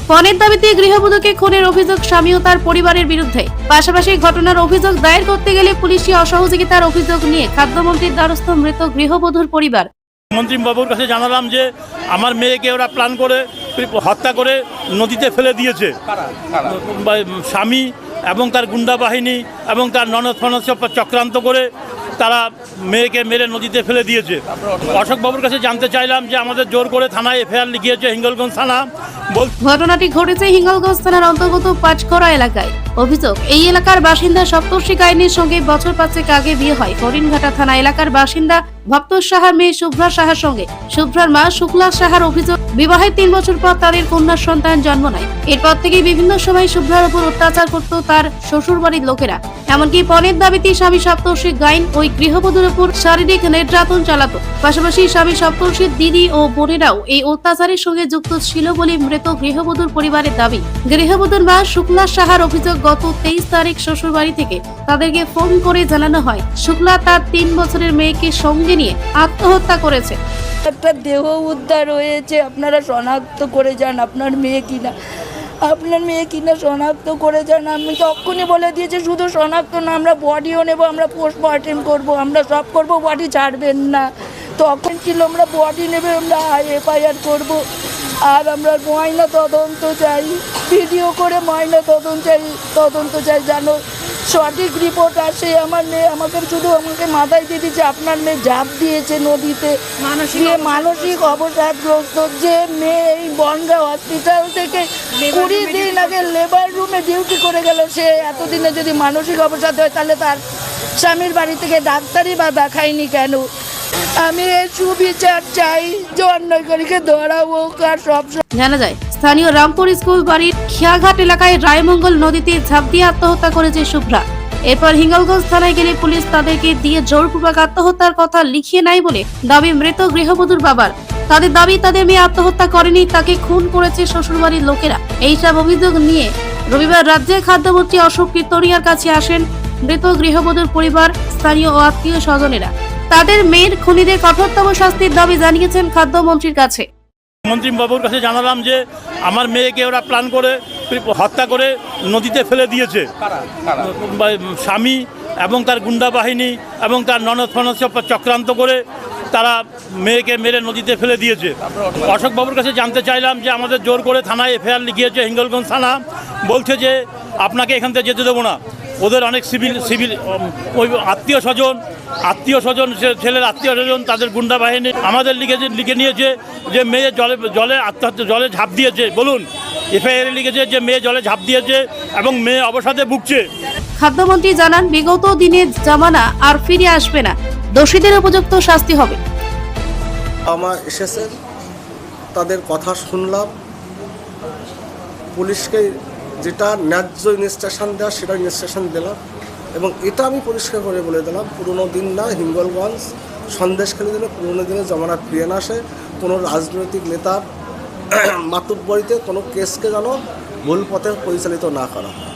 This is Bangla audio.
পণের দাবিতে গৃহবধূকে খুনের অভিযোগ স্বামী ও তার পরিবারের বিরুদ্ধে। পাশাপাশি ঘটনার অভিযোগ দায়ের করতে গেলে পুলিশি অসহযোগিতার অভিযোগ নিয়ে খাদ্যমন্ত্রীর দ্বারস্থ মৃত গৃহবধূর পরিবার। মন্ত্রী বাবুর কাছে জানালাম যে আমার মেয়েকে ওরা প্ল্যান করে হত্যা করে নদীতে ফেলে দিয়েছে। স্বামী এবং তার গুন্ডা বাহিনী এবং তার ননদ ফনদ চক্রান্ত করে তারা মেয়েকে মেরে নদীতে ফেলে দিয়েছে। অশোক বাবুর কাছে জানতে চাইলাম যে আমাদের জোর করে থানায় এফআইআর লিখিয়েছে হিঙ্গলগঞ্জ থানা। ঘটনাটি ঘটেছে হিঙ্গলগঞ্জ থানার অন্তর্গত পাঁচখরা এলাকায়। অভিযোগ, এই এলাকার বাসিন্দা সপ্তর্ষি গাইনের সঙ্গে বছর ৫ আগে বিয়ে হয়। হরিণঘাটা থানা এলাকার বাসিন্দা ভক্ত সাহার মেয়ে শুভ্রা সাহার সঙ্গে। শুভ্রার মা শুক্লা সাহার অভিযোগ, বিবাহের ৩ বছর পর তাদের কন্যা সন্তান জন্ম নেয়। এরপর থেকেই বিভিন্ন সময় শুভ্রার উপর অত্যাচার করত তার শ্বশুর বাড়ির লোকেরা। এমনকি পণের দাবিতে স্বামী সপ্তর্ষি গাইন ওই গৃহবধূর উপর শারীরিক নির্যাতন চালাতো। পাশাপাশি স্বামী সপ্তর্ষির দিদি ও বোনেরাও এই অত্যাচারের সঙ্গে যুক্ত ছিল বলে মৃত গৃহবধূর পরিবারের দাবি। গৃহবধূর মা শুক্লা সাহার অভিযোগ, গত 23 তারিখ শ্বশুর বাড়ি থেকে তাদেরকে ফোন করে জানানো হয় শুক্লা তার 3 বছরের মেয়েকে সঙ্গে নিয়ে আত্মহত্যা করেছে। একটা দেহ উদ্ধার হয়েছে, আপনারা শনাক্ত করে যান আপনার মেয়ে কিনা শনাক্ত করে যান। আমি তখনই বলে দিয়েছি শুধু শনাক্ত না, আমরা বডিও নেব, আমরা পোস্টমর্টেম করব, আমরা সব করব, বডি ছাড়বেন না। তখন ছিল আমরা বডি নেবে, আমরা এফআইআর করব। আর আমরা ময়না তদন্ত চাই, ভিডিও করে ময়না তদন্ত চাই যেন সঠিক রিপোর্ট আসে। আমার মেয়ে আমাকে মাথায় দিয়ে দিচ্ছে আপনার মেয়ে ঝাঁপ দিয়েছে নদীতে, মানসিক অবসাদগ্রস্ত। যে মেয়ে এই বনগাঁ হসপিটাল থেকে 20 দিন আগে লেবার রুমে ডিউটি করে গেল, সে এতদিনে যদি মানসিক অবসাদ হয় তাহলে তার স্বামীর বাড়ি থেকে ডাক্তারই বা দেখায়নি কেন? আমি এই সুবিচার চাই, যে অন্যায়কারীকে ধরাবো। আর সব জানা যায়, স্থানীয় রামপুর স্কুল বাড়ির খিয়াঘাট এলাকায় রায়মঙ্গল নদীতে ঝাঁপ দিয়ে আত্মহত্যা করেছে শুভ্রা। এরপর হিঙ্গলগঞ্জ থানায় গেলে পুলিশ তাদেরকে দিয়ে জোরপূর্বক আত্মহত্যার কথা লিখিয়ে নেয় বলে দাবি মৃত গৃহবধূর বাবার। তাদের দাবি, তাদের মেয়ে আত্মহত্যা করেনি, তাকে খুন করেছে শ্বশুরবাড়ির লোকেরা। এইসব অভিযোগ নিয়ে রবিবার রাজ্যের খাদ্যমন্ত্রী অশোক কীর্তনিয়ার কাছে আসেন মৃত গৃহবধূর পরিবার, স্থানীয় ও আত্মীয় স্বজনেরা। তাদের মেয়ের খুনিদের কঠোরতম শাস্তির দাবি জানিয়েছেন খাদ্যমন্ত্রীর কাছে। মন্ত্রী বাবুর কাছে জানালাম যে আমার মেয়েকে ওরা প্ল্যান করে হত্যা করে নদীতে ফেলে দিয়েছে। স্বামী এবং তার গুন্ডা বাহিনী এবং তার ননদ ফনদ চক্রান্ত করে তারা মেয়েকে মেরে নদীতে ফেলে দিয়েছে। অশোক বাবুর কাছে জানতে চাইলাম যে আমাদের জোর করে থানায় এফআইআর লিখিয়েছে হিঙ্গলগঞ্জ থানা। বলছে যে আপনাকে এখান থেকে যেতে দেবো না। ওদের অনেক সিভিল ওই আত্মীয় স্বজন ছেলের আত্মীয় স্বজন, তাদের গুন্ডা বাহিনী আমাদের লিখে নিয়েছে যে মেয়ে জলে ঝাঁপ দিয়েছে। বলুন, এফআইআর লিখেছে যে মেয়ে জলে ঝাঁপ দিয়েছে এবং মেয়ে অবসাদে ভুগছে। খাদ্যমন্ত্রী জানান, বিগত দিনের জামানা আর ফিরে আসবে না, দোষীদের উপযুক্ত শাস্তি হবে। আমার এসেছে, তাদের কথা শুনলাম, পুলিশকে যেটা ন্যায্য ইনস্ট্রাকশন দেওয়া সেটা ইনস্ট্রাকশন দিলাম। এবং এটা আমি পরিষ্কার করে বলে দিলাম, পুরনো দিন না, হিঙ্গলগঞ্জ সন্দেশখালী দিনে পুরনো দিনের জমানা ফিরে না আসে। কোনো রাজনৈতিক নেতার মাতুব্বরিতে কোনো কেসকে যেন ভুল পথে পরিচালিত না করা হয়।